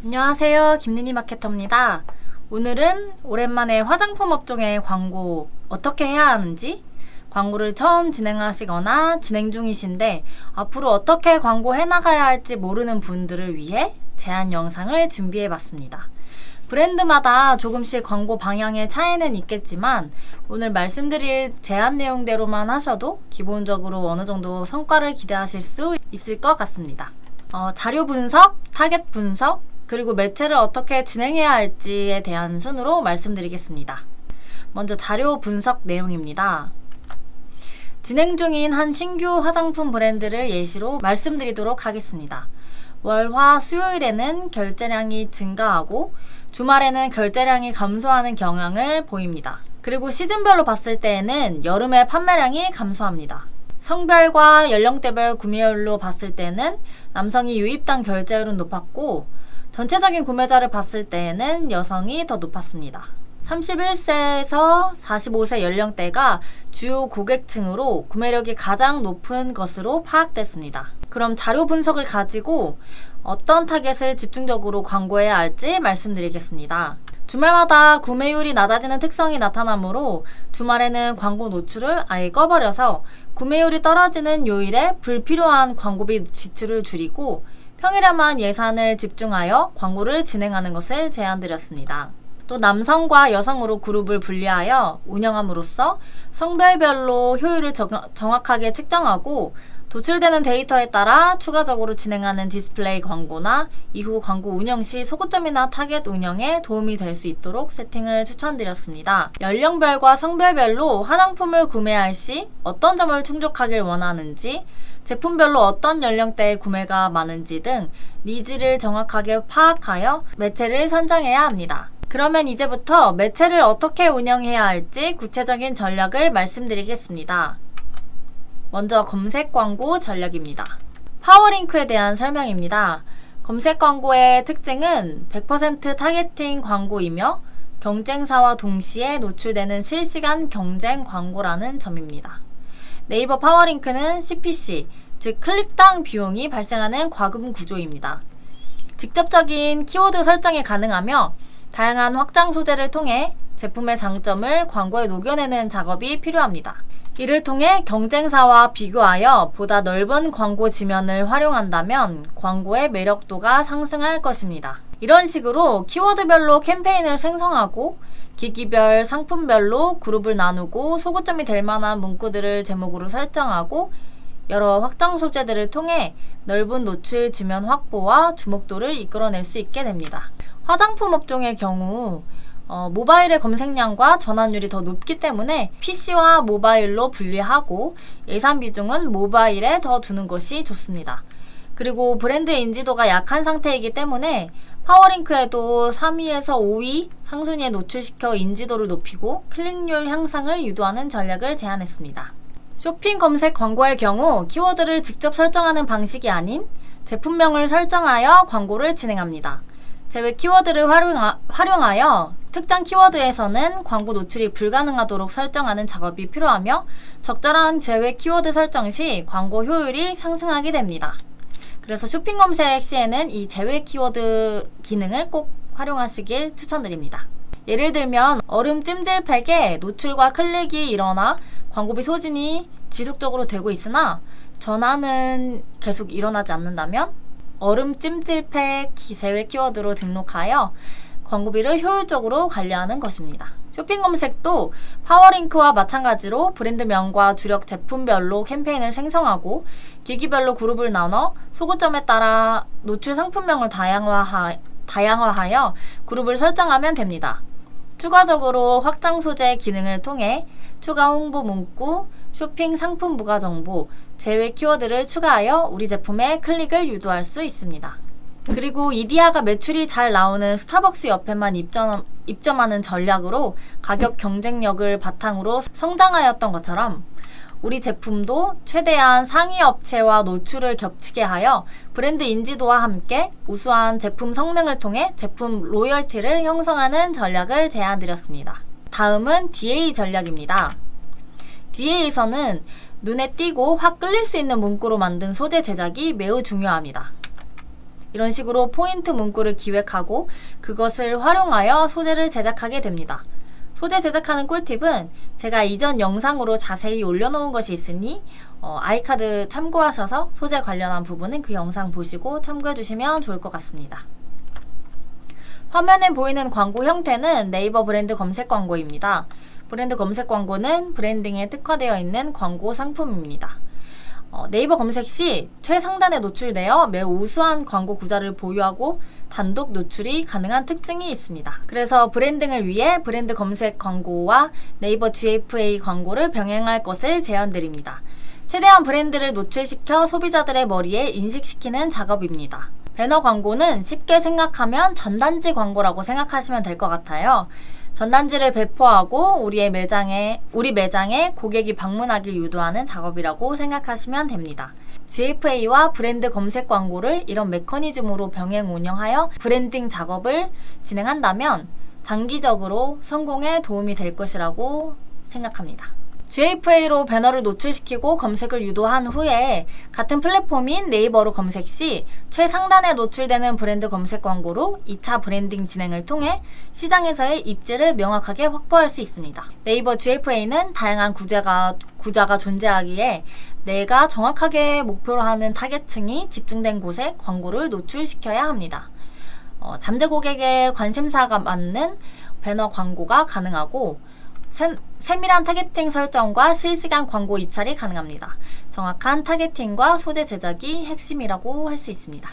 안녕하세요. 김니니 마케터입니다. 오늘은 오랜만에 화장품 업종의 광고 어떻게 해야 하는지, 광고를 처음 진행하시거나 진행 중이신데 앞으로 어떻게 광고 해나가야 할지 모르는 분들을 위해 제안 영상을 준비해봤습니다. 브랜드마다 조금씩 광고 방향의 차이는 있겠지만 오늘 말씀드릴 제안 내용대로만 하셔도 기본적으로 어느 정도 성과를 기대하실 수 있을 것 같습니다. 자료 분석, 타겟 분석, 그리고 매체를 어떻게 진행해야 할지에 대한 순으로 말씀드리겠습니다. 먼저 자료 분석 내용입니다. 진행 중인 한 신규 화장품 브랜드를 예시로 말씀드리도록 하겠습니다. 월, 화, 수요일에는 결제량이 증가하고 주말에는 결제량이 감소하는 경향을 보입니다. 그리고 시즌별로 봤을 때에는 여름에 판매량이 감소합니다. 성별과 연령대별 구매율로 봤을 때는 남성이 유입당 결제율은 높았고 전체적인 구매자를 봤을 때에는 여성이 더 높았습니다. 31세에서 45세 연령대가 주요 고객층으로 구매력이 가장 높은 것으로 파악됐습니다. 그럼 자료 분석을 가지고 어떤 타겟을 집중적으로 광고해야 할지 말씀드리겠습니다. 주말마다 구매율이 낮아지는 특성이 나타나므로 주말에는 광고 노출을 아예 꺼버려서 구매율이 떨어지는 요일에 불필요한 광고비 지출을 줄이고 평일에만 예산을 집중하여 광고를 진행하는 것을 제안드렸습니다. 또 남성과 여성으로 그룹을 분리하여 운영함으로써 성별별로 효율을 정확하게 측정하고 도출되는 데이터에 따라 추가적으로 진행하는 디스플레이 광고나 이후 광고 운영 시 소고점이나 타겟 운영에 도움이 될 수 있도록 세팅을 추천드렸습니다. 연령별과 성별별로 화장품을 구매할 시 어떤 점을 충족하길 원하는지, 제품별로 어떤 연령대의 구매가 많은지 등 니즈를 정확하게 파악하여 매체를 선정해야 합니다. 그러면 이제부터 매체를 어떻게 운영해야 할지 구체적인 전략을 말씀드리겠습니다. 먼저 검색 광고 전략입니다. 파워링크에 대한 설명입니다. 검색 광고의 특징은 100% 타겟팅 광고이며 경쟁사와 동시에 노출되는 실시간 경쟁 광고라는 점입니다. 네이버 파워링크는 CPC, 즉 클릭당 비용이 발생하는 과금 구조입니다. 직접적인 키워드 설정이 가능하며 다양한 확장 소재를 통해 제품의 장점을 광고에 녹여내는 작업이 필요합니다. 이를 통해 경쟁사와 비교하여 보다 넓은 광고 지면을 활용한다면 광고의 매력도가 상승할 것입니다. 이런 식으로 키워드별로 캠페인을 생성하고 기기별, 상품별로 그룹을 나누고 소구점이 될 만한 문구들을 제목으로 설정하고 여러 확장 소재들을 통해 넓은 노출 지면 확보와 주목도를 이끌어낼 수 있게 됩니다. 화장품 업종의 경우 모바일의 검색량과 전환율이 더 높기 때문에 PC와 모바일로 분리하고 예산 비중은 모바일에 더 두는 것이 좋습니다. 그리고 브랜드 인지도가 약한 상태이기 때문에 파워링크에도 3위에서 5위 상순위에 노출시켜 인지도를 높이고 클릭률 향상을 유도하는 전략을 제안했습니다. 쇼핑 검색 광고의 경우 키워드를 직접 설정하는 방식이 아닌 제품명을 설정하여 광고를 진행합니다. 제외 키워드를 활용하여 특정 키워드에서는 광고 노출이 불가능하도록 설정하는 작업이 필요하며 적절한 제외 키워드 설정 시 광고 효율이 상승하게 됩니다. 그래서 쇼핑 검색 시에는 이 제외 키워드 기능을 꼭 활용하시길 추천드립니다. 예를 들면 얼음 찜질팩에 노출과 클릭이 일어나 광고비 소진이 지속적으로 되고 있으나 전환은 계속 일어나지 않는다면 얼음 찜질팩 제외 키워드로 등록하여 광고비를 효율적으로 관리하는 것입니다. 쇼핑 검색도 파워링크와 마찬가지로 브랜드명과 주력 제품별로 캠페인을 생성하고 기기별로 그룹을 나눠 소구점에 따라 노출 상품명을 다양화하여 그룹을 설정하면 됩니다. 추가적으로 확장 소재 기능을 통해 추가 홍보 문구, 쇼핑 상품 부가 정보, 제외 키워드를 추가하여 우리 제품의 클릭을 유도할 수 있습니다. 그리고 이디야가 매출이 잘 나오는 스타벅스 옆에만 입점하는 전략으로 가격 경쟁력을 바탕으로 성장하였던 것처럼 우리 제품도 최대한 상위 업체와 노출을 겹치게 하여 브랜드 인지도와 함께 우수한 제품 성능을 통해 제품 로열티를 형성하는 전략을 제안드렸습니다. 다음은 DA 전략입니다. DA에서는 눈에 띄고 확 끌릴 수 있는 문구로 만든 소재 제작이 매우 중요합니다. 이런 식으로 포인트 문구를 기획하고 그것을 활용하여 소재를 제작하게 됩니다. 소재 제작하는 꿀팁은 제가 이전 영상으로 자세히 올려놓은 것이 있으니 아이카드 참고하셔서 소재 관련한 부분은 그 영상 보시고 참고해 주시면 좋을 것 같습니다. 화면에 보이는 광고 형태는 네이버 브랜드 검색 광고입니다. 브랜드 검색 광고는 브랜딩에 특화되어 있는 광고 상품입니다. 네이버 검색 시 최상단에 노출되어 매우 우수한 광고 구자를 보유하고 단독 노출이 가능한 특징이 있습니다. 그래서 브랜딩을 위해 브랜드 검색 광고와 네이버 GFA 광고를 병행할 것을 제안드립니다. 최대한 브랜드를 노출시켜 소비자들의 머리에 인식시키는 작업입니다. 배너 광고는 쉽게 생각하면 전단지 광고라고 생각하시면 될 것 같아요. 전단지를 배포하고 우리 매장에 고객이 방문하길 유도하는 작업이라고 생각하시면 됩니다. GFA와 브랜드 검색 광고를 이런 메커니즘으로 병행 운영하여 브랜딩 작업을 진행한다면 장기적으로 성공에 도움이 될 것이라고 생각합니다. GFA로 배너를 노출시키고 검색을 유도한 후에 같은 플랫폼인 네이버로 검색 시 최상단에 노출되는 브랜드 검색 광고로 2차 브랜딩 진행을 통해 시장에서의 입지를 명확하게 확보할 수 있습니다. 네이버 GFA는 다양한 구자가 존재하기에 내가 정확하게 목표로 하는 타겟층이 집중된 곳에 광고를 노출시켜야 합니다. 잠재 고객의 관심사가 맞는 배너 광고가 가능하고 세밀한 타겟팅 설정과 실시간 광고 입찰이 가능합니다. 정확한 타겟팅과 소재 제작이 핵심이라고 할 수 있습니다.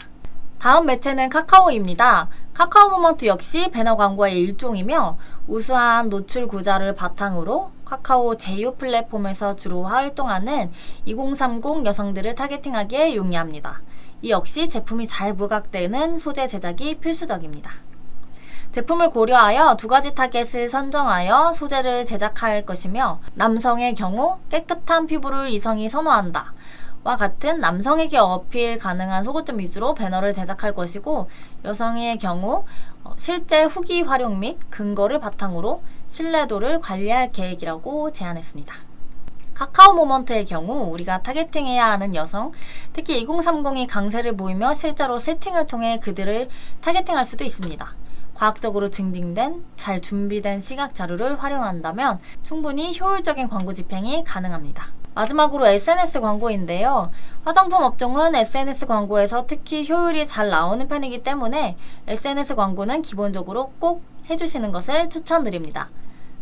다음 매체는 카카오입니다. 카카오 모먼트 역시 배너 광고의 일종이며 우수한 노출 구자를 바탕으로 카카오 제휴 플랫폼에서 주로 활동하는 2030 여성들을 타겟팅하기에 용이합니다. 이 역시 제품이 잘 부각되는 소재 제작이 필수적입니다. 제품을 고려하여 두 가지 타겟을 선정하여 소재를 제작할 것이며 남성의 경우 깨끗한 피부를 이성이 선호한다 와 같은 남성에게 어필 가능한 소고점 위주로 배너를 제작할 것이고 여성의 경우 실제 후기 활용 및 근거를 바탕으로 신뢰도를 관리할 계획이라고 제안했습니다. 카카오 모먼트의 경우 우리가 타겟팅해야 하는 여성, 특히 2030이 강세를 보이며 실제로 세팅을 통해 그들을 타겟팅할 수도 있습니다. 과학적으로 증빙된 잘 준비된 시각 자료를 활용한다면 충분히 효율적인 광고 집행이 가능합니다. 마지막으로 SNS 광고인데요. 화장품 업종은 SNS 광고에서 특히 효율이 잘 나오는 편이기 때문에 SNS 광고는 기본적으로 꼭 해주시는 것을 추천드립니다.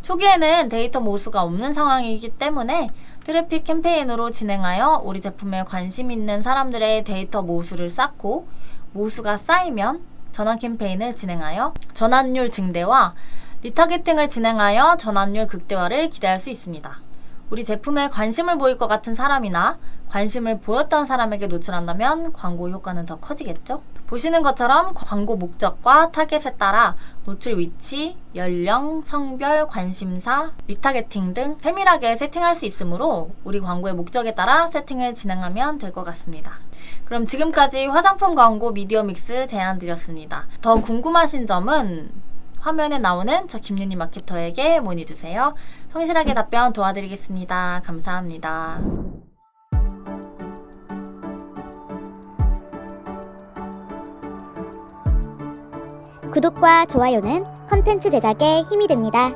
초기에는 데이터 모수가 없는 상황이기 때문에 트래픽 캠페인으로 진행하여 우리 제품에 관심 있는 사람들의 데이터 모수를 쌓고 모수가 쌓이면 전환 캠페인을 진행하여 전환율 증대와 리타겟팅을 진행하여 전환율 극대화를 기대할 수 있습니다. 우리 제품에 관심을 보일 것 같은 사람이나 관심을 보였던 사람에게 노출한다면 광고 효과는 더 커지겠죠? 보시는 것처럼 광고 목적과 타겟에 따라 노출 위치, 연령, 성별, 관심사, 리타겟팅 등 세밀하게 세팅할 수 있으므로 우리 광고의 목적에 따라 세팅을 진행하면 될 것 같습니다. 그럼 지금까지 화장품 광고 미디어 믹스 제안드렸습니다. 더 궁금하신 점은 화면에 나오는 저 김윤희 마케터에게 문의주세요. 성실하게 답변 도와드리겠습니다. 감사합니다. 구독과 좋아요는 컨텐츠 제작에 힘이 됩니다.